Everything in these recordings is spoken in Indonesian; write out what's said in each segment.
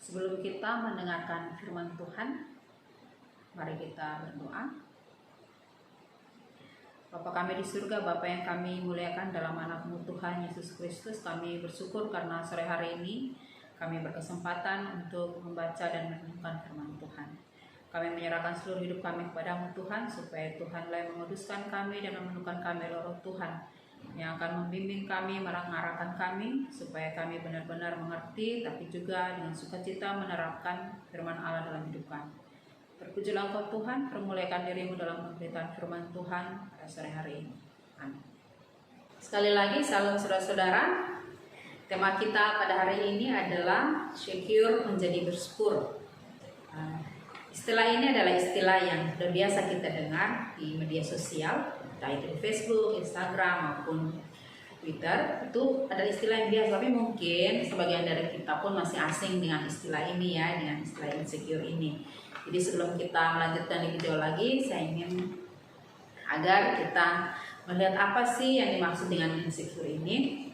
Sebelum kita mendengarkan firman Tuhan, mari kita berdoa. Bapa kami di surga, Bapa yang kami muliakan dalam anak-Mu Tuhan Yesus Kristus, kami bersyukur karena sore hari ini kami berkesempatan untuk membaca dan merenungkan firman Tuhan. Kami menyerahkan seluruh hidup kami kepada-Mu Tuhan, supaya Tuhanlah yang menguduskan kami dan memenuhkan kami oleh Roh Tuhan, yang akan membimbing kami, mengarahkan kami, supaya kami benar-benar mengerti, tapi juga dengan sukacita menerapkan firman Allah dalam hidup kami. Terpujilah Engkau Tuhan, permuliakan diri-Mu dalam pemberitaan firman Tuhan pada sore hari ini. Amin. Sekali lagi, salam saudara-saudara. Tema kita pada hari ini adalah secure menjadi bersyukur. Istilah ini adalah istilah yang sudah biasa kita dengar di media sosial, baik di Facebook, Instagram maupun Twitter. Itu adalah istilah yang biasa, tapi mungkin sebagian dari kita pun masih asing dengan istilah ini ya, dengan istilah insecure ini. Jadi sebelum kita melanjutkan lebih jauh lagi, saya ingin agar kita melihat apa sih yang dimaksud dengan insecure ini.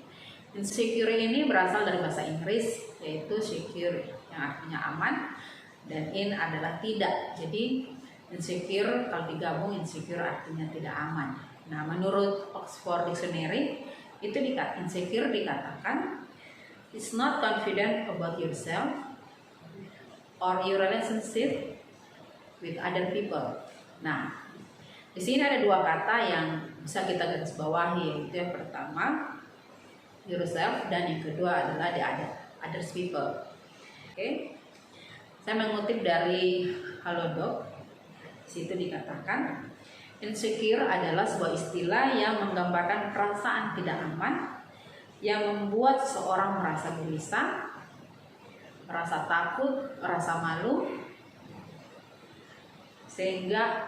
Insecure ini berasal dari bahasa Inggris, yaitu secure yang artinya aman, dan in adalah tidak. Jadi insecure kalau digabung, insecure artinya tidak aman. Nah, menurut Oxford Dictionary itu insecure dikatakan is not confident about yourself or your relationship with other people. Nah, di sini ada dua kata yang bisa kita garis bawahi, yaitu yang pertama yourself dan yang kedua adalah the others people. Oke. Saya mengutip dari Halodoc. Di situ dikatakan insecure adalah sebuah istilah yang menggambarkan perasaan tidak aman yang membuat seseorang merasa gelisah, merasa takut, merasa malu, sehingga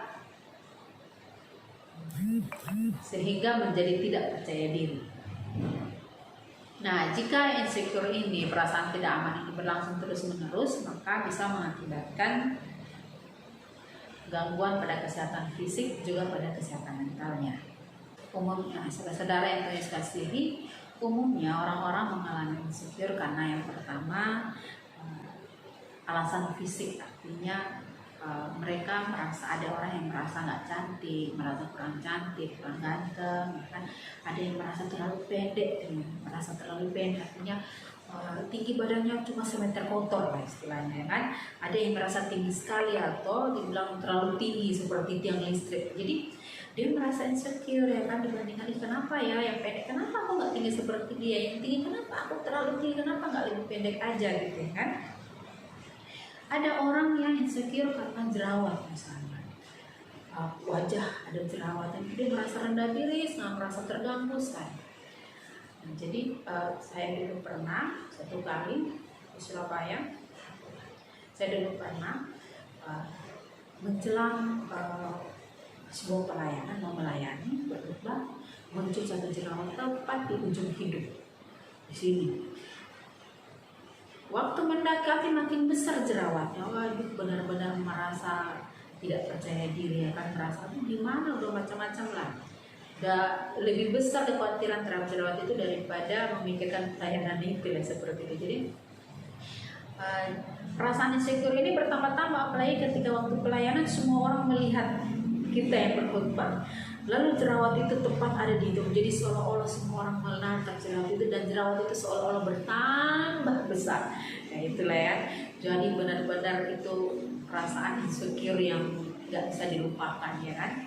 menjadi tidak percaya diri. Nah, jika insecure ini, perasaan tidak aman ini berlangsung terus-menerus, maka bisa mengakibatkan gangguan pada kesehatan fisik juga pada kesehatan mentalnya. Umumnya, saudara-saudara yang saya kasihi, umumnya orang-orang mengalami insecure karena yang pertama alasan fisik, artinya mereka merasa, ada orang yang merasa nggak cantik, merasa kurang cantik, kurang ganteng, kan? Ada yang merasa terlalu pendek, artinya tinggi badannya cuma semeter kotor lah istilahnya, kan? Ada yang merasa tinggi sekali atau dibilang terlalu tinggi seperti tiang listrik. Jadi dia merasa insecure ya kan, dibandingkan kenapa ya yang pendek, kenapa aku nggak tinggi seperti dia, yang tinggi kenapa aku terlalu tinggi, kenapa nggak lebih pendek aja gitu ya kan? Ada orang yang insecure karena jerawat misalnya, wajah ada jerawat, dan dia merasa rendah diri, nggak merasa terganggu sekali. Nah, jadi saya dulu pernah satu kali di Surabaya, saya dulu pernah menjelang sebuah pelayanan, mau melayani, berubah muncul satu jerawat tepat di ujung hidung di sini. Waktu mendekati makin besar jerawatnya, waduh benar-benar merasa tidak percaya diri ya kan, merasa gimana, udah macam-macam lah. Udah lebih besar kekhawatiran terhadap jerawat itu daripada memikirkan pelayanan itu ya, seperti itu. Jadi perasaan insecure ini bertambah-tambah, apalagi ketika waktu pelayanan semua orang melihat kita yang berkhotbah, lalu jerawat itu tepat ada di hidung. Jadi seolah-olah semua orang menatap jerawat itu, dan jerawat itu seolah-olah bertambah besar. Nah itulah ya. Jadi benar-benar itu perasaan insecure yang nggak bisa dilupakan ya kan.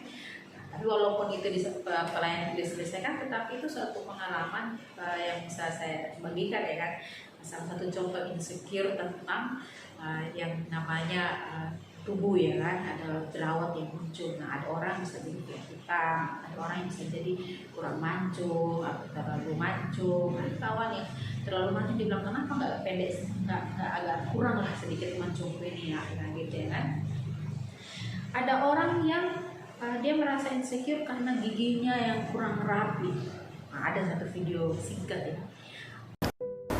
Nah, tapi walaupun itu pelayanan diselesaikan, tetapi itu suatu pengalaman yang bisa saya bagikan ya kan. Salah satu contoh insecure tentang yang namanya tubuh ya kan, ada jerawat yang muncul. Nah, ada orang bisa jadi kayak hitam, ada orang yang bisa jadi kurang mancung atau terlalu mancung. Ada kawan yang terlalu mancung, dibilang kenapa nggak pendek, nggak agak kurang lah sedikit mancung ini ya, nah gitu ya kan. Ada orang yang dia merasa insecure karena giginya yang kurang rapi. Nah, ada satu video singkat ya.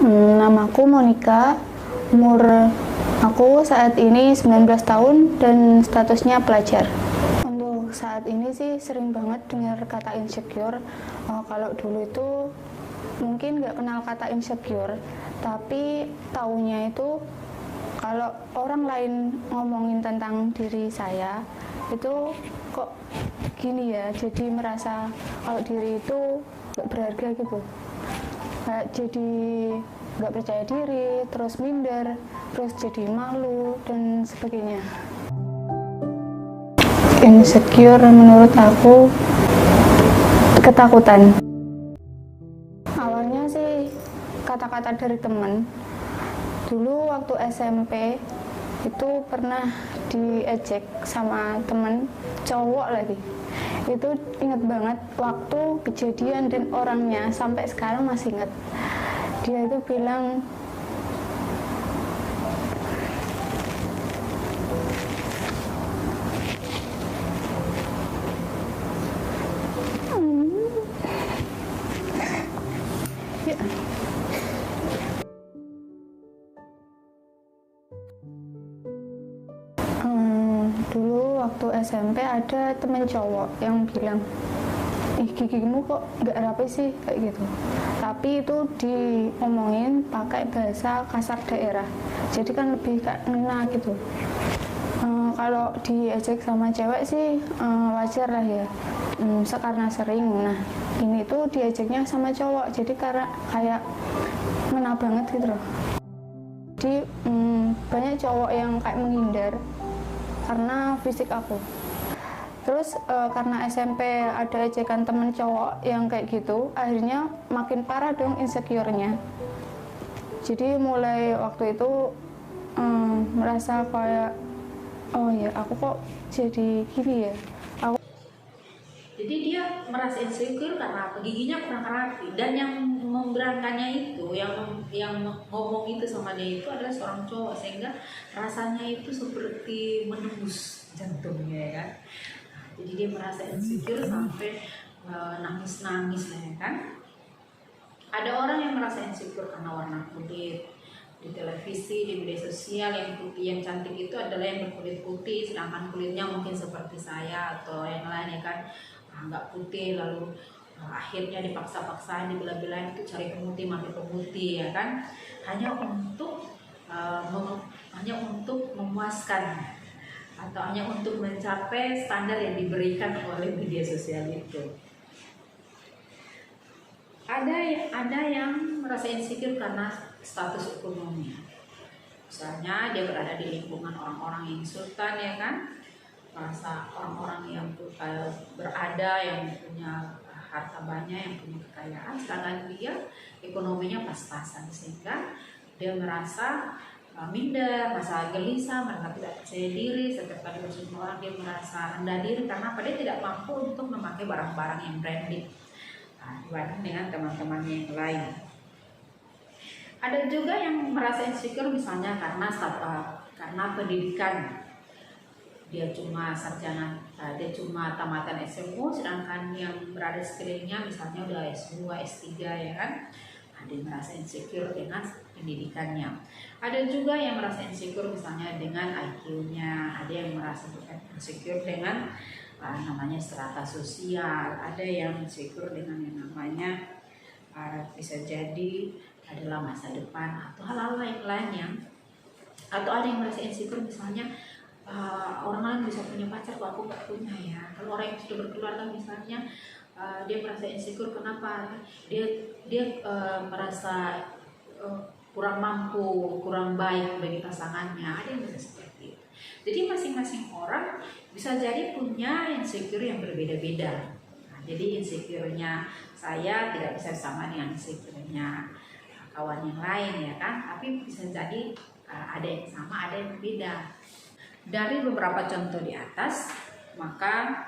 Namaku Monica, umur aku saat ini 19 tahun dan statusnya pelajar. Untuk saat ini sih sering banget dengar kata insecure. Kalau dulu itu mungkin nggak kenal kata insecure, tapi taunya itu kalau orang lain ngomongin tentang diri saya itu kok gini ya, jadi merasa kalau diri itu gak berharga gitu, kayak jadi gak percaya diri, terus minder, terus jadi malu dan sebagainya. Insecure menurut aku ketakutan. Awalnya sih kata-kata dari teman. Dulu waktu SMP itu pernah diejek sama temen cowok lagi. Itu inget banget waktu kejadian dan orangnya sampai sekarang masih inget. Dia itu bilang, ya. Dulu waktu SMP ada temen cowok yang bilang, ih gigimu kok nggak rapi sih, kayak gitu. Tapi itu diomongin pakai bahasa kasar daerah, jadi kan lebih kayak ngena gitu. Kalau diejek sama cewek sih wajar lah ya, karena sering. Nah ini tuh diejeknya sama cowok, jadi karena kayak ngena banget gitu loh. Jadi banyak cowok yang kayak menghindar karena fisik aku. Terus karena SMP ada ejekan temen cowok yang kayak gitu, akhirnya makin parah dong insecure-nya. Jadi mulai waktu itu merasa kayak, oh ya aku kok jadi gini ya. Jadi dia merasa insecure karena giginya kurang rapi, dan yang memberangkannya itu, yang ngomong itu sama dia itu adalah seorang cowok, sehingga rasanya itu seperti menembus jantungnya ya kan. Jadi dia merasa insecure sampai nangis-nangis ya kan. Ada orang yang merasa insecure karena warna kulit. Di televisi, di media sosial, yang putih, yang cantik itu adalah yang berkulit putih, sedangkan kulitnya mungkin seperti saya atau yang lain ya kan, nggak putih, lalu akhirnya dipaksa-paksain, dibela-belain itu cari pemutih, mati pemutih ya kan, hanya untuk memuaskan atau hanya untuk mencapai standar yang diberikan oleh media sosial itu. Ada yang merasa insecure karena status ekonomi. Misalnya dia berada di lingkungan orang-orang yang sultan ya kan, merasa orang-orang yang berada, yang punya harta banyak, yang punya kekayaan, sedangkan dia ekonominya pas-pasan, sehingga dia merasa minder, merasa gelisah, merasa tidak percaya diri. Setiap kali berjumpa orang dia merasa rendah diri karena dia tidak mampu untuk memakai barang-barang yang branded dibanding dengan teman-temannya yang lain. Ada juga yang merasa insecure misalnya karena pendidikan. Dia cuma sarjana, dia cuma tamatan SMU, sedangkan yang berada di sekelilingnya misalnya udah S2, S3 ya kan. Ada yang merasa insecure dengan pendidikannya. Ada juga yang merasa insecure misalnya dengan IQ-nya. Ada yang merasa insecure dengan namanya strata sosial. Ada yang insecure dengan yang namanya bisa jadi adalah masa depan atau hal-hal lain-lainnya. Atau ada yang merasa insecure misalnya orang lain bisa punya pacar, kok aku gak punya ya. Kalau orang yang sudah berkeluarga misalnya, dia merasa insecure kenapa? Dia merasa kurang mampu, kurang baik bagi pasangannya. Ada yang bisa seperti itu. Jadi masing-masing orang bisa jadi punya insecure yang berbeda-beda. Nah, jadi insecure-nya saya tidak bisa sama dengan insecure-nya kawan yang lain ya kan. Tapi bisa jadi ada yang sama, ada yang berbeda. Dari beberapa contoh di atas, maka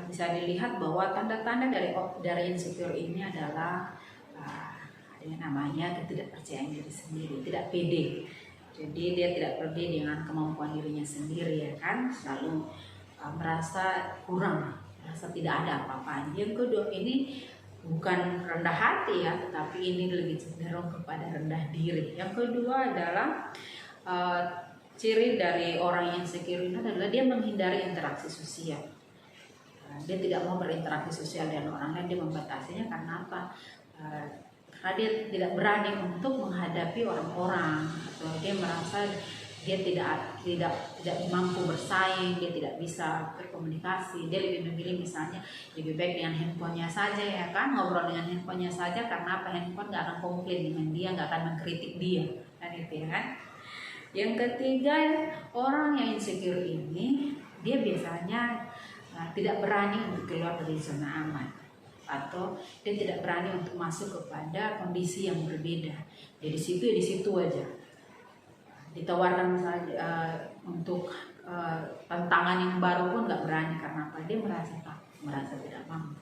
bisa dilihat bahwa tanda-tanda dari insecure ini adalah ada yang namanya ketidakpercayaan diri sendiri, tidak pede. Jadi dia tidak pede dengan kemampuan dirinya sendiri ya kan, selalu merasa kurang, merasa tidak ada apa-apa. Yang kedua ini bukan rendah hati ya, tetapi ini lebih cenderung kepada rendah diri. Yang kedua adalah ciri dari orang yang insecure ini adalah dia menghindari interaksi sosial. Dia tidak mau berinteraksi sosial dengan orang lain, dia membatasinya karena apa? Karena dia tidak berani untuk menghadapi orang-orang, atau dia merasa dia tidak mampu bersaing, dia tidak bisa berkomunikasi, dia lebih memilih misalnya lebih baik dengan handphonenya saja, ya kan, ngobrol dengan handphonenya saja, karena apa, handphone nggak akan komplain dengan dia, nggak akan mengkritik dia, kan itu ya kan. Yang ketiga, orang yang insecure ini dia biasanya tidak berani untuk keluar dari zona aman, atau dia tidak berani untuk masuk kepada kondisi yang berbeda. Jadi di situ aja. Ditawarkan misalnya untuk tantangan yang baru pun nggak berani, karena apa? Dia merasa tidak mampu.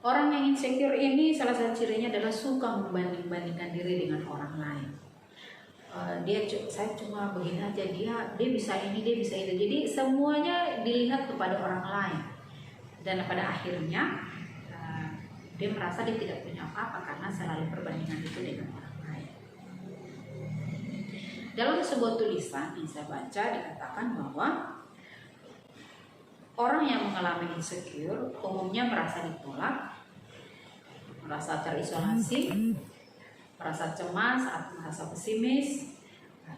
Orang yang insecure ini salah satu cirinya adalah suka membanding-bandingkan diri dengan orang lain. Saya cuma begini aja, dia bisa ini, dia bisa itu. Jadi semuanya dilihat kepada orang lain, dan pada akhirnya dia merasa dia tidak punya apa-apa karena selalu perbandingan itu dengan orang lain. Dalam sebuah tulisan yang saya baca dikatakan bahwa orang yang mengalami insecure umumnya merasa ditolak, merasa terisolasi, merasa cemas, merasa pesimis,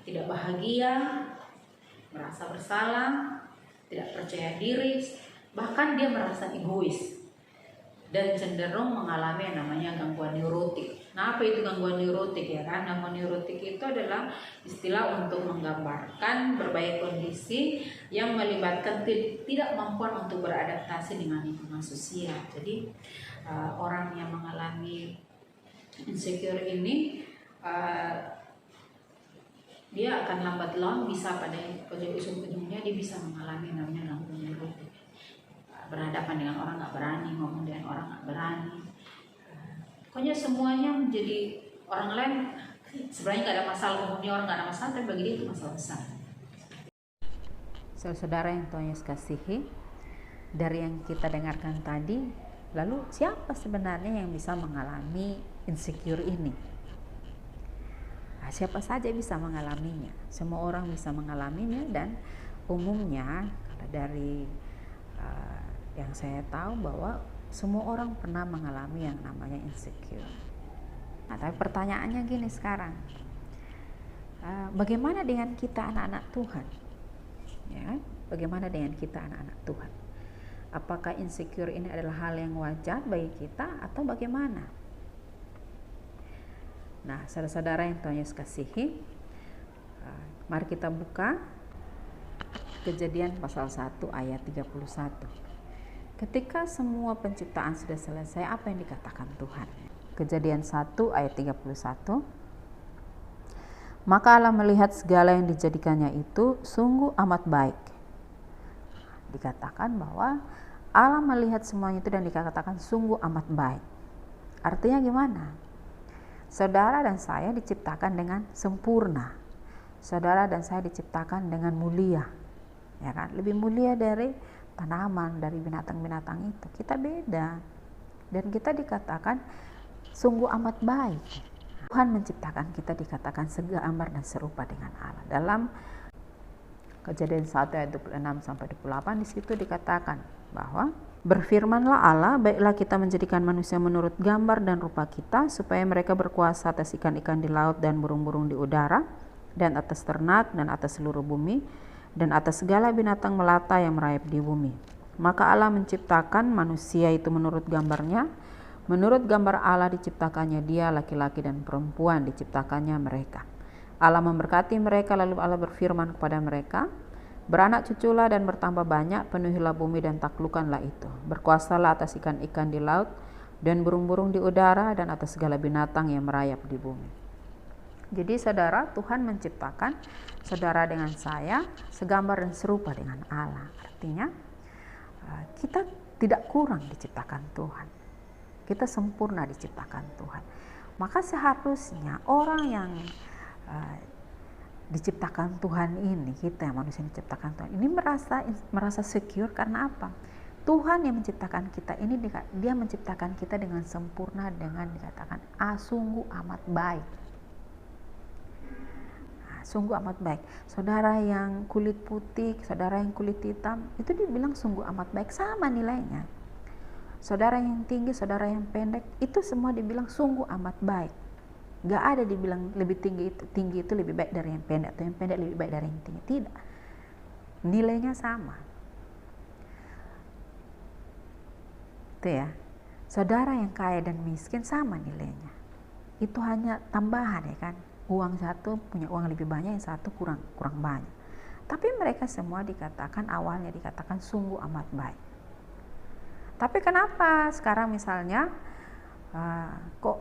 tidak bahagia, merasa bersalah, tidak percaya diri, bahkan dia merasa egois dan cenderung mengalami yang namanya gangguan neurotik. Nah, apa itu gangguan neurotik ya kan? Gangguan neurotik itu adalah istilah untuk menggambarkan berbagai kondisi yang melibatkan ketidakmampuan untuk beradaptasi dengan lingkungan sosial. Jadi orang yang mengalami insecure ini dia akan lambat laun bisa pada ujung-ujungnya dia bisa mengalami namanya gangguan neurotik. Berhadapan dengan orang nggak berani, ngomong dengan orang nggak berani. Pokoknya semuanya menjadi orang lain sebenarnya nggak ada masalah, umumnya orang nggak ada masalah, tapi bagi dia itu masalah besar. Saudara yang Tuhan Yesus kasihi, dari yang kita dengarkan tadi, lalu siapa sebenarnya yang bisa mengalami insecure ini? Siapa saja bisa mengalaminya, semua orang bisa mengalaminya, dan umumnya dari yang saya tahu bahwa semua orang pernah mengalami yang namanya insecure. Nah, tapi pertanyaannya gini sekarang, bagaimana dengan kita anak-anak Tuhan? Ya, bagaimana dengan kita anak-anak Tuhan? Apakah insecure ini adalah hal yang wajar bagi kita atau bagaimana? Nah, saudara-saudara yang Tuhan Yesus kasihi, mari kita buka Kejadian pasal 1 ayat 31. Ketika semua penciptaan sudah selesai, apa yang dikatakan Tuhan? Kejadian 1 ayat 31. Maka Allah melihat segala yang dijadikannya itu sungguh amat baik. Dikatakan bahwa Allah melihat semuanya itu dan dikatakan sungguh amat baik. Artinya gimana? Saudara dan saya diciptakan dengan sempurna. Saudara dan saya diciptakan dengan mulia. Ya kan? Lebih mulia dari tanaman, dari binatang-binatang itu. Kita beda. Dan kita dikatakan sungguh amat baik. Tuhan menciptakan kita dikatakan segambar dan serupa dengan Allah. Dalam Kejadian 1 ayat 26 sampai 28 di situ dikatakan bahwa berfirmanlah Allah, baiklah kita menjadikan manusia menurut gambar dan rupa kita, supaya mereka berkuasa atas ikan-ikan di laut dan burung-burung di udara, dan atas ternak dan atas seluruh bumi, dan atas segala binatang melata yang merayap di bumi. Maka Allah menciptakan manusia itu menurut gambarnya, menurut gambar Allah diciptakannya dia, laki-laki dan perempuan diciptakannya mereka. Allah memberkati mereka, lalu Allah berfirman kepada mereka, beranak cuculah dan bertambah banyak, penuhilah bumi dan taklukkanlah itu. Berkuasalah atas ikan-ikan di laut dan burung-burung di udara dan atas segala binatang yang merayap di bumi. Jadi saudara, Tuhan menciptakan saudara dengan saya segambar dan serupa dengan Allah. Artinya kita tidak kurang diciptakan Tuhan. Kita sempurna diciptakan Tuhan. Maka seharusnya orang yang diciptakan Tuhan ini, kita yang manusia yang diciptakan Tuhan ini merasa secure karena apa? Tuhan yang menciptakan kita ini, dia menciptakan kita dengan sempurna, dengan dikatakan sungguh amat baik. Sungguh amat baik. Saudara yang kulit putih, saudara yang kulit hitam, itu dibilang sungguh amat baik, sama nilainya. Saudara yang tinggi, saudara yang pendek, itu semua dibilang sungguh amat baik. Nggak ada dibilang lebih tinggi itu lebih baik dari yang pendek, atau yang pendek lebih baik dari yang tinggi. Tidak. Nilainya sama. Itu ya. Saudara yang kaya dan miskin sama nilainya. Itu hanya tambahan ya kan. Uang satu punya uang lebih banyak, yang satu kurang banyak. Tapi mereka semua awalnya dikatakan sungguh amat baik. Tapi kenapa sekarang misalnya kok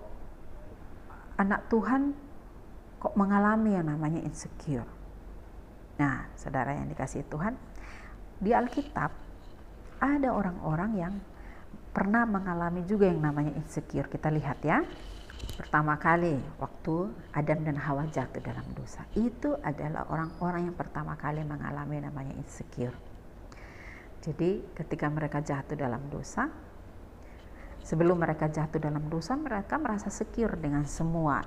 anak Tuhan kok mengalami yang namanya insecure? Nah, saudara yang dikasihi Tuhan, di Alkitab ada orang-orang yang pernah mengalami juga yang namanya insecure. Kita lihat ya. Pertama kali waktu Adam dan Hawa jatuh dalam dosa, itu adalah orang-orang yang pertama kali mengalami namanya insecure. Jadi ketika mereka jatuh dalam dosa, sebelum mereka jatuh dalam dosa, mereka merasa secure dengan semua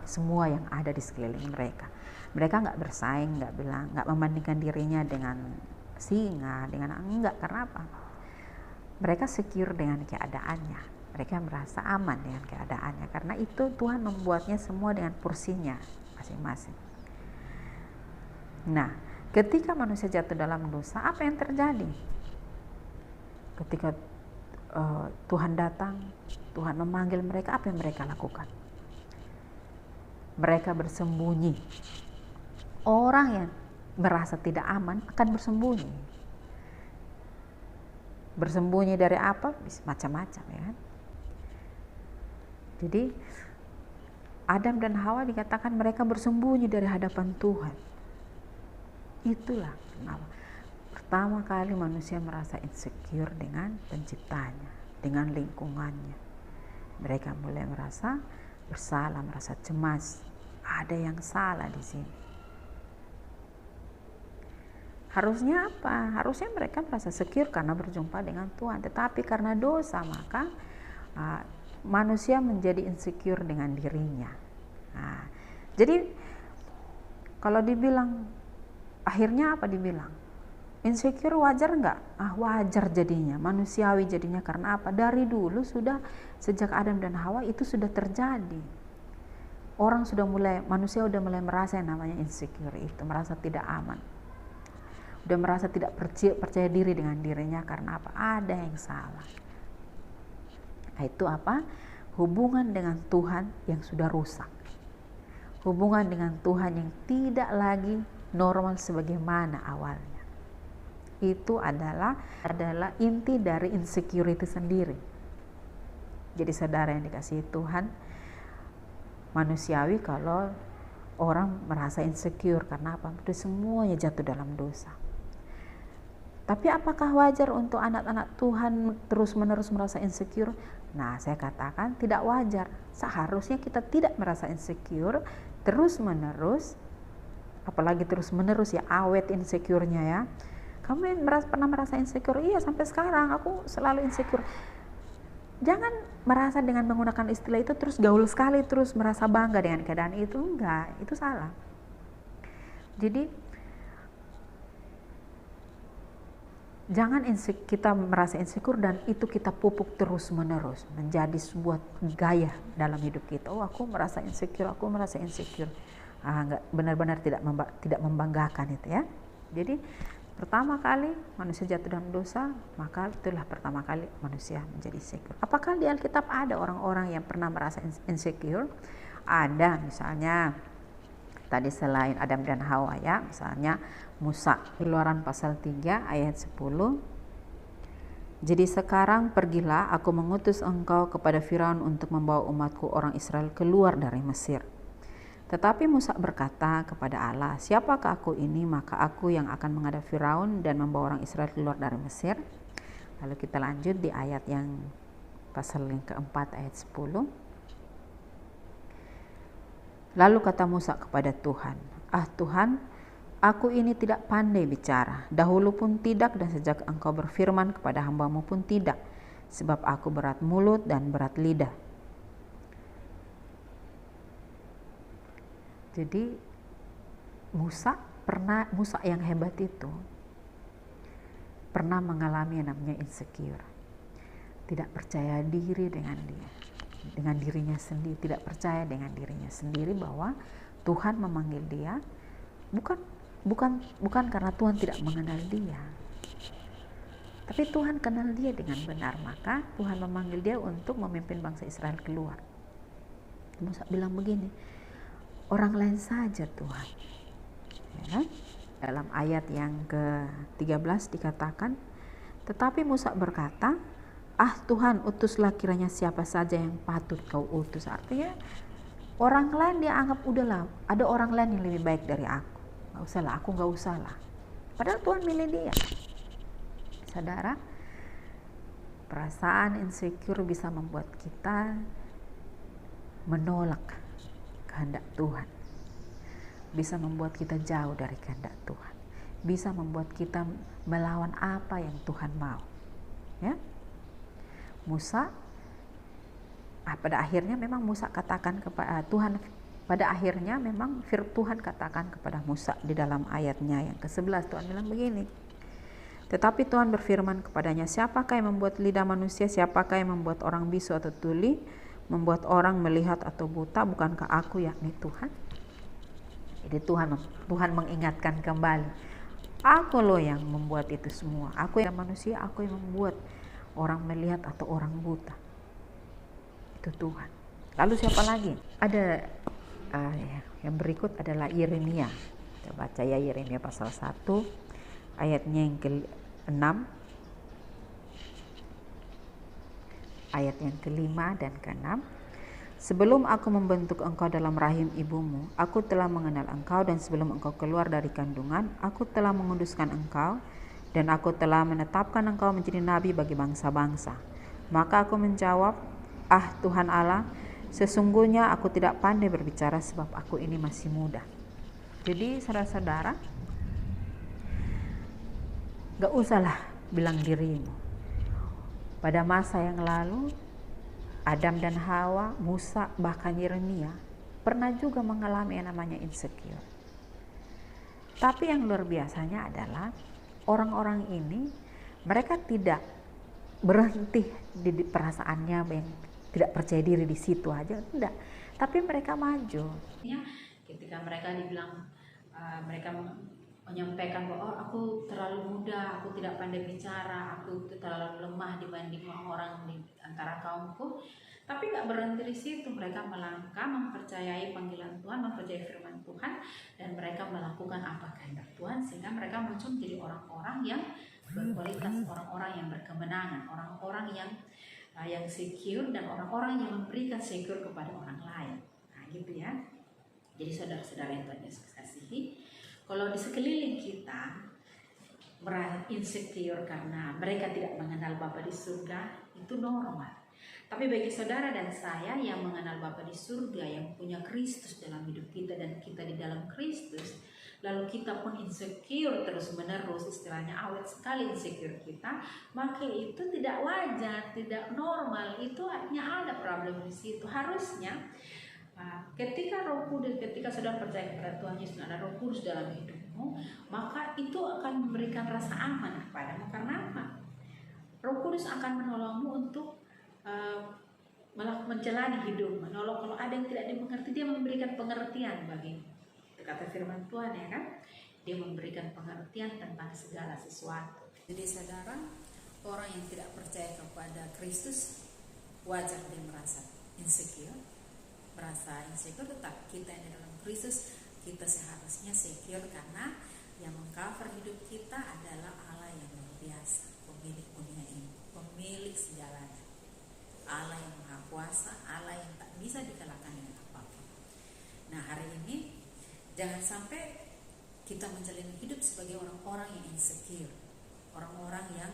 yang ada di sekeliling mereka. Mereka nggak bersaing, nggak membandingkan dirinya dengan singa, enggak. Karena apa? Mereka secure dengan keadaannya. Mereka merasa aman dengan keadaannya. Karena itu Tuhan membuatnya semua dengan porsinya masing-masing. Nah, ketika manusia jatuh dalam dosa, apa yang terjadi? Ketika Tuhan datang, Tuhan memanggil mereka, apa yang mereka lakukan? Mereka bersembunyi. Orang yang merasa tidak aman akan bersembunyi. Bersembunyi dari apa? Macam-macam ya kan. Jadi Adam dan Hawa dikatakan mereka bersembunyi dari hadapan Tuhan. Itulah kenapa pertama kali manusia merasa insecure dengan penciptanya, dengan lingkungannya. Mereka mulai merasa bersalah, merasa cemas. Ada yang salah di sini. Harusnya apa? Harusnya mereka merasa secure karena berjumpa dengan Tuhan. Tetapi karena dosa, maka manusia menjadi insecure dengan dirinya. Nah, jadi kalau dibilang, akhirnya apa dibilang? Insecure wajar enggak? Wajar jadinya, manusiawi jadinya. Karena apa? Dari dulu sudah, sejak Adam dan Hawa itu sudah terjadi. Manusia sudah mulai merasa yang namanya insecure itu, merasa tidak aman. Udah merasa tidak percaya diri dengan dirinya. Karena apa? Ada yang salah. Nah, itu apa? Hubungan dengan Tuhan yang sudah rusak. Hubungan dengan Tuhan yang tidak lagi normal sebagaimana awalnya. Itu adalah inti dari insecurity sendiri. Jadi saudara yang dikasihi Tuhan, manusiawi kalau orang merasa insecure. Karena apa? Itu semuanya jatuh dalam dosa. Tapi apakah wajar untuk anak-anak Tuhan terus-menerus merasa insecure? Nah, saya katakan tidak wajar. Seharusnya kita tidak merasa insecure terus-menerus, apalagi terus-menerus ya, awet insecure-nya ya. Kamu pernah merasa insecure? Iya, sampai sekarang aku selalu insecure. Jangan merasa dengan menggunakan istilah itu terus gaul sekali, terus merasa bangga dengan keadaan itu. Enggak, itu salah. Jadi jangan kita merasa insecure dan itu kita pupuk terus-menerus menjadi sebuah gaya dalam hidup kita. Aku merasa insecure, enggak, benar-benar tidak membanggakan itu ya. Jadi pertama kali manusia jatuh dalam dosa, maka itulah pertama kali manusia menjadi insecure. Apakah di Alkitab ada orang-orang yang pernah merasa insecure? Ada, misalnya tadi selain Adam dan Hawa ya, misalnya Musa, Keluaran pasal 3 ayat 10. Jadi sekarang pergilah, aku mengutus engkau kepada Firaun untuk membawa umatku orang Israel keluar dari Mesir. Tetapi Musa berkata kepada Allah, siapakah aku ini? Maka aku yang akan menghadap Firaun dan membawa orang Israel keluar dari Mesir. Lalu kita lanjut di ayat yang pasal yang keempat ayat 10. Lalu kata Musa kepada Tuhan, Tuhan, aku ini tidak pandai bicara, dahulu pun tidak, dan sejak engkau berfirman kepada hambamu pun tidak, sebab aku berat mulut dan berat lidah. Jadi Musa yang hebat itu pernah mengalami yang namanya insecure, tidak percaya diri dengan dia. dengan dirinya sendiri, tidak percaya dengan dirinya sendiri bahwa Tuhan memanggil dia bukan karena Tuhan tidak mengenal dia, tapi Tuhan kenal dia dengan benar, maka Tuhan memanggil dia untuk memimpin bangsa Israel keluar. Musa bilang begini, orang lain saja Tuhan. Ya, dalam ayat yang ke-13 dikatakan, tetapi Musa berkata, Tuhan, utuslah kiranya siapa saja yang patut kau utus. Artinya orang lain dia anggap udahlah, ada orang lain yang lebih baik dari aku, nggak usah lah. Padahal Tuhan milih dia. Saudara, perasaan insecure bisa membuat kita menolak kehendak Tuhan, bisa membuat kita jauh dari kehendak Tuhan, bisa membuat kita melawan apa yang Tuhan mau. Ya, Musa, pada akhirnya memang Musa katakan kepada Tuhan, pada akhirnya memang Tuhan katakan kepada Musa di dalam ayatnya yang ke-11, Tuhan bilang begini, tetapi Tuhan berfirman kepadanya, siapakah yang membuat lidah manusia, siapakah yang membuat orang bisu atau tuli, membuat orang melihat atau buta, bukankah aku, yakni Tuhan? Jadi Tuhan mengingatkan kembali, aku loh yang membuat itu semua, aku yang manusia, aku yang membuat orang melihat atau orang buta, itu Tuhan. Lalu siapa lagi? Ada yang berikut adalah Yeremia. Kita baca ya, Yeremia pasal 1 ayatnya yang ke-6, ayat yang ke-5 dan ke-6. Sebelum aku membentuk engkau dalam rahim ibumu, aku telah mengenal engkau, dan sebelum engkau keluar dari kandungan, aku telah menguduskan engkau, dan aku telah menetapkan engkau menjadi nabi bagi bangsa-bangsa. Maka aku menjawab, Tuhan Allah, sesungguhnya aku tidak pandai berbicara sebab aku ini masih muda. Jadi saudara-saudara, gak usahlah bilang dirimu. Pada masa yang lalu, Adam dan Hawa, Musa, bahkan Yeremia pernah juga mengalami yang namanya insecure. Tapi yang luar biasanya adalah orang-orang ini, mereka tidak berhenti di perasaannya yang tidak percaya diri di situ aja, tidak. Tapi mereka maju. Ketika mereka dibilang, mereka menyampaikan bahwa aku terlalu muda, aku tidak pandai bicara, aku terlalu lemah dibanding orang-orang di antara kaumku. Tapi gak berhenti di situ, mereka melangkah, mempercayai panggilan Tuhan, mempercayai firman Tuhan, dan mereka melakukan apa kehendak Tuhan, sehingga mereka muncul menjadi orang-orang yang berkualitas, orang-orang yang berkemenangan, orang-orang yang secure, dan orang-orang yang memberikan secure kepada orang lain. Nah gitu ya. Jadi saudara-saudara yang Tuhan Yesus kasihi, kalau di sekeliling kita merasa insecure karena mereka tidak mengenal Bapa di surga, itu normal. Tapi bagi saudara dan saya yang mengenal Bapa di surga, yang punya Kristus dalam hidup kita dan kita di dalam Kristus, lalu kita pun insecure terus menerus, istilahnya awet sekali insecure kita, maka itu tidak wajar, tidak normal. Itu artinya ada problem di situ. Harusnya ketika Roh Kudus, ketika saudara percaya kepada Tuhan Yesus, ada Roh Kudus dalam hidupmu, maka itu akan memberikan rasa aman kepadamu. Karena apa? Roh Kudus akan menolongmu untuk menjalani hidup, menolong kalau ada yang tidak dimengerti, dia memberikan pengertian bagi, kata firman Tuhan ya kan, dia memberikan pengertian tentang segala sesuatu. Jadi saudara, orang yang tidak percaya kepada Kristus wajar dia merasa insecure, tetapi kita yang di dalam Kristus, kita seharusnya secure, karena yang mengcover hidup kita adalah Allah yang luar biasa, pemilik dunia ini, pemilik segalanya, Allah yang maha kuasa, Allah yang tak bisa dikalahkan dengan apapun. Nah hari ini jangan sampai kita menjalani hidup sebagai orang-orang yang insecure, orang-orang yang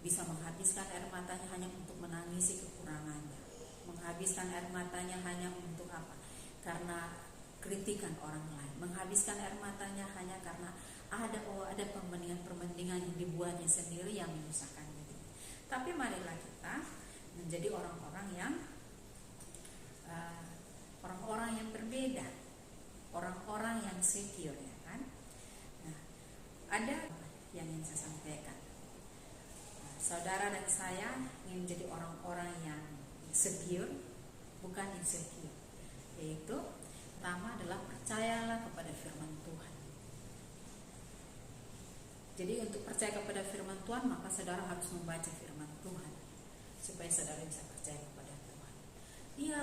bisa menghabiskan air matanya hanya untuk menangisi kekurangannya, menghabiskan air matanya hanya untuk apa? Karena kritikan orang lain, menghabiskan air matanya hanya karena ada permendingan yang dibuatnya sendiri yang menyusahkan diri. Tapi marilah kita menjadi orang-orang yang berbeda, orang-orang yang secure ya kan. Nah, ada yang ingin saya sampaikan. Saudara dan saya ingin menjadi orang-orang yang secure, bukan insecure. Yaitu pertama adalah percayalah kepada firman Tuhan. Jadi untuk percaya kepada firman Tuhan, maka saudara harus membaca firman Tuhan supaya saudara bisa percaya kepada Tuhan. Iya,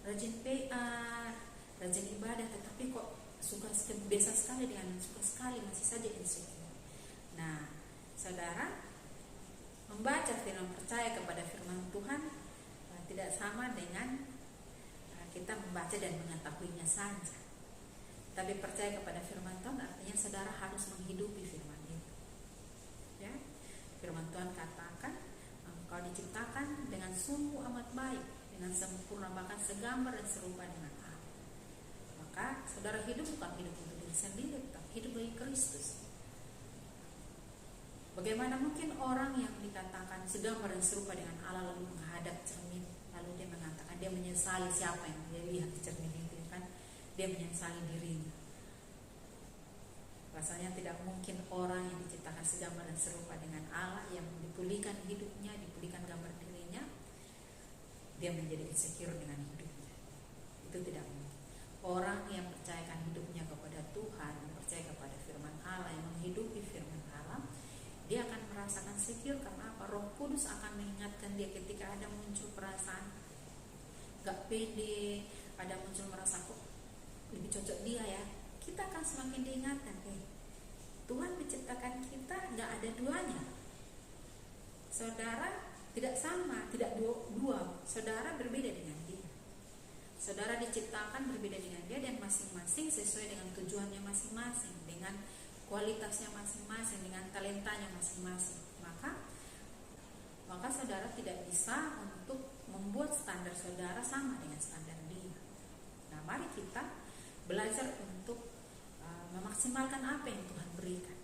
rajin PA, rajin ibadah, tetapi kok biasa sekali masih saja insecure. Nah, saudara, membaca firman, percaya kepada firman Tuhan tidak sama dengan kita membaca dan mengetahuinya saja. Tapi percaya kepada firman Tuhan artinya saudara harus menghidupi firman itu. Ya, firman Tuhan katakan, engkau diciptakan dengan sungguh amat baik, dengan sempurna, bahkan segambar dan serupa dengan Allah. Maka saudara hidup bukan hidup untuk diri sendiri, tapi hidup bagi Kristus. Bagaimana mungkin orang yang dikatakan segambar dan serupa dengan Allah lalu menghadap cermin, lalu dia mengatakan dia menyesali siapa yang dia lihat di cermin itu, kan? Dia menyesali dirinya. Rasanya tidak mungkin orang yang diciptakan segambar dan serupa dengan Allah, yang dipulihkan hidupnya, dipulihkan gambar dirinya, dia menjadi insecure dengan hidupnya. Itu tidak mungkin. Orang yang percayakan hidupnya kepada Tuhan, yang percaya kepada firman Allah, yang menghidupi firman Allah, dia akan merasakan secure. Karena apa? Roh Kudus akan mengingatkan dia ketika ada muncul perasaan gak pede, ada muncul merasa kok lebih cocok dia ya, kita akan semakin diingatkan, Tuhan menciptakan kita gak ada duanya. Saudara tidak sama, tidak dua. Saudara berbeda dengan dia. Saudara diciptakan berbeda dengan dia, dan masing-masing sesuai dengan tujuannya masing-masing, dengan kualitasnya masing-masing, dengan talentanya masing-masing. Maka saudara tidak bisa untuk membuat standar saudara sama dengan standar dia. Nah, mari kita belajar untuk memaksimalkan apa yang Tuhan berikan.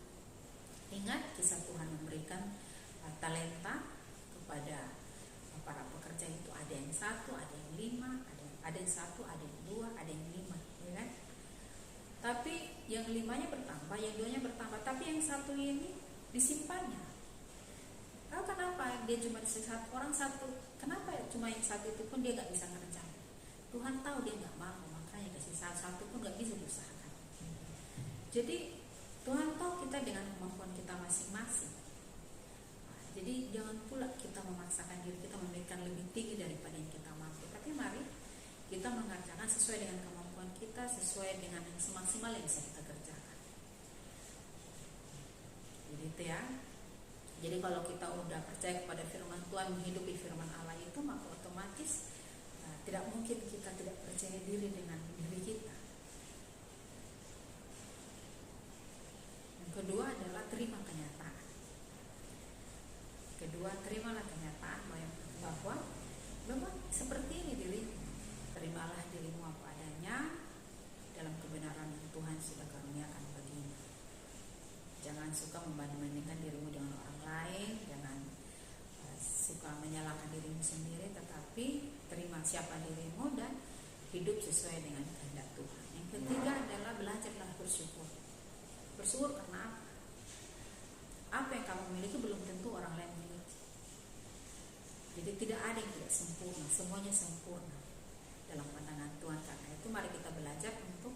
Ingat, kisah Tuhan memberikan talenta kepada para pekerja itu, ada yang 1, ada yang 5, ada yang 1, ada yang 2, ada yang 5, ya kan? Tapi yang 5-nya bertambah, yang 2-nya bertambah, tapi yang 1 ini disimpannya. Tahu kenapa dia cuma satu orang satu? Kenapa cuma yang 1 itu pun dia nggak bisa ngerencanain? Tuhan tahu dia nggak mau, makanya kasih satu pun nggak bisa diusahakan. Jadi Tuhan tahu kita dengan kemampuan kita masing-masing. Jadi jangan pula kita memaksakan diri kita memberikan lebih tinggi daripada yang kita mampu. Tapi mari kita mengerjakan sesuai dengan kemampuan kita, sesuai dengan yang semaksimal yang bisa kita kerjakan. Jadi itu ya. Jadi kalau kita udah percaya kepada firman Tuhan, menghidupi firman Allah itu, maka otomatis tidak mungkin kita tidak percaya diri dengan diri kita. Yang kedua adalah terima kenyataan. Terimalah kenyataan bahwa memang seperti ini dirimu. Terimalah dirimu apa adanya dalam kebenaran yang Tuhan sudah karuniakan bagimu. Jangan suka membanding-bandingkan dirimu dengan orang lain, jangan suka menyalahkan dirimu sendiri, tetapi terima siapa dirimu dan hidup sesuai dengan kehendak Tuhan. Yang ketiga adalah belajarlah bersyukur. Bersyukur karena apa? Apa yang kamu miliki belum tentu orang lain miliki. Jadi tidak ada yang tidak sempurna, semuanya sempurna dalam pandangan Tuhan. Karena itu mari kita belajar untuk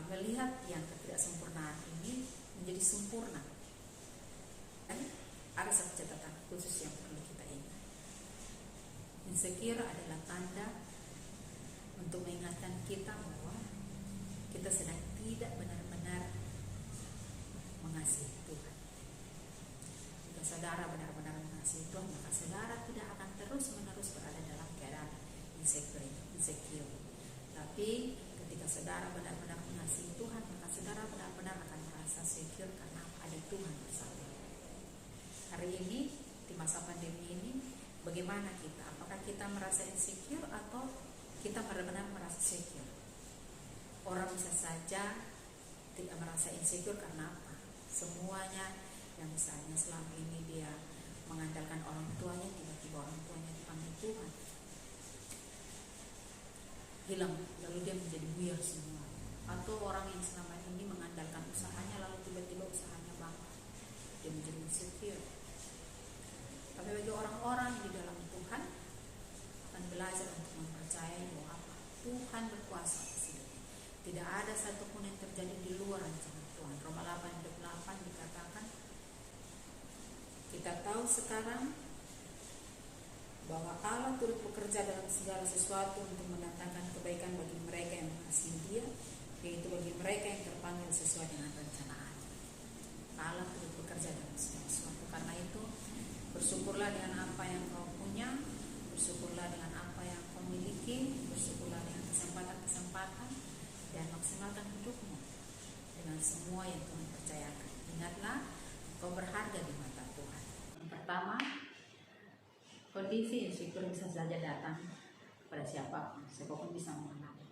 melihat yang ketidaksempurnaan ini menjadi sempurna. Dan ada satu catatan khusus yang perlu kita ingat. Insecure adalah tanda untuk mengingatkan kita bahwa kita sedang tidak benar-benar mengasihi Tuhan. Jika saudara benar-benar mengasihi Tuhan, maka saudara tidak akan terus-menerus berada dalam keadaan insecure. Tapi ketika saudara benar-benar mengasihi Tuhan, maka saudara benar-benar akan merasa secure karena ada Tuhan bersama. Hari ini di masa pandemi ini, bagaimana kita? Apakah kita merasa insecure atau kita benar-benar merasa secure? Orang bisa saja tidak merasa insecure karena apa? Semuanya yang misalnya selama ini dia mengandalkan orang tuanya, tiba-tiba orang tuanya dipanggil Tuhan, hilang, lalu dia menjadi buyar semua. Atau orang yang selama ini mengandalkan usahanya, lalu tiba-tiba usahanya bangkrut, dia menjadi insecure. Tapi bagi orang-orang yang di dalam Tuhan, belajar untuk mempercayai bahwa apa? Tuhan berkuasa atas hidup. Tidak ada satupun yang terjadi di luar rancangan Tuhan. Roma 8:8 dikatakan, kita tahu sekarang bahwa Allah turut bekerja dalam segala sesuatu untuk mendatangkan kebaikan bagi mereka yang mengasihi Dia, yaitu bagi mereka yang terpanggil sesuai dengan rencana Allah. Allah turut bekerja dalam segala sesuatu. Karena itu, bersyukurlah dengan apa yang kau punya, bersyukurlah dengan apa yang kau miliki, bersyukurlah dengan kesempatan-kesempatan, dan maksimalkan hidupmu dengan semua yang Tuhan percayakan. Ingatlah, kau berharga di mata Tuhan. Yang pertama, kondisi insecure bisa saja datang pada siapapun bisa mengalami.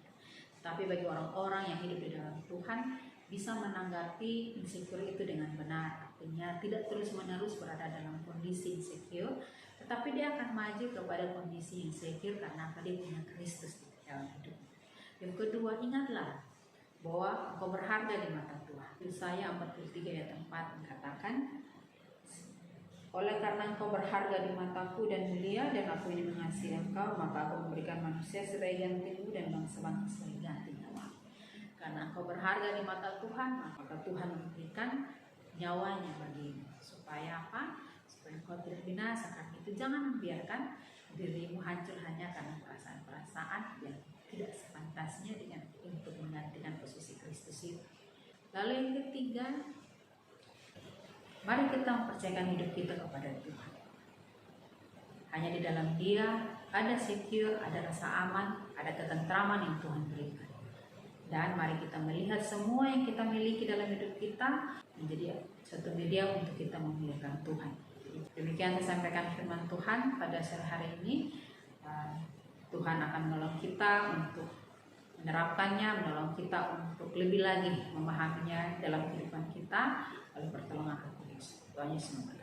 Tapi bagi orang-orang yang hidup di dalam Tuhan, bisa menanggapi insecure itu dengan benar. Artinya tidak terus-menerus berada dalam kondisi insecure, tetapi dia akan maju kepada kondisi insecure karena dia punya Kristus di dalam hidupnya. Yang kedua, ingatlah bahwa engkau berharga di mata Tuhan. Yesaya 43 ayat 4 mengatakan, oleh karena engkau berharga di mataku dan mulia, dan aku ini mengasihi engkau, maka aku memberikan manusia sebagai gantimu dan bangsa-bangsa sebagai ganti nyawa. Karena engkau berharga di mata Tuhan, maka Tuhan memberikan nyawanya bagimu. Supaya apa? Supaya engkau tidak binasa. Karena itu jangan membiarkan dirimu hancur hanya karena perasaan-perasaan yang tidak sepantasnya untuk menggantikan posisi Kristus itu. Lalu yang ketiga, mari kita mempercayakan hidup kita kepada Tuhan. Hanya di dalam Dia ada secure, ada rasa aman, ada ketentraman yang Tuhan berikan. Dan mari kita melihat semua yang kita miliki dalam hidup kita menjadi satu media untuk kita memuliakan Tuhan. Demikian saya sampaikan firman Tuhan pada sore hari ini. Tuhan akan menolong kita untuk menerapkannya, menolong kita untuk lebih lagi memahaminya dalam kehidupan kita oleh pertolongan Roh Kudus. Tuhan Yesus memberkati.